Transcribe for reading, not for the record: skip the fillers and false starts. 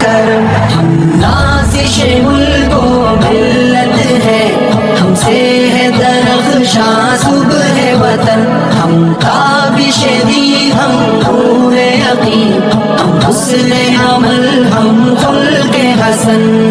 کرم ہم نازش ملک و ملت ہے ہم سے ہے درخشاں صبح وطن ہم تابش دید ہم نور یقین ہم حسن عمل ہم خلق حسن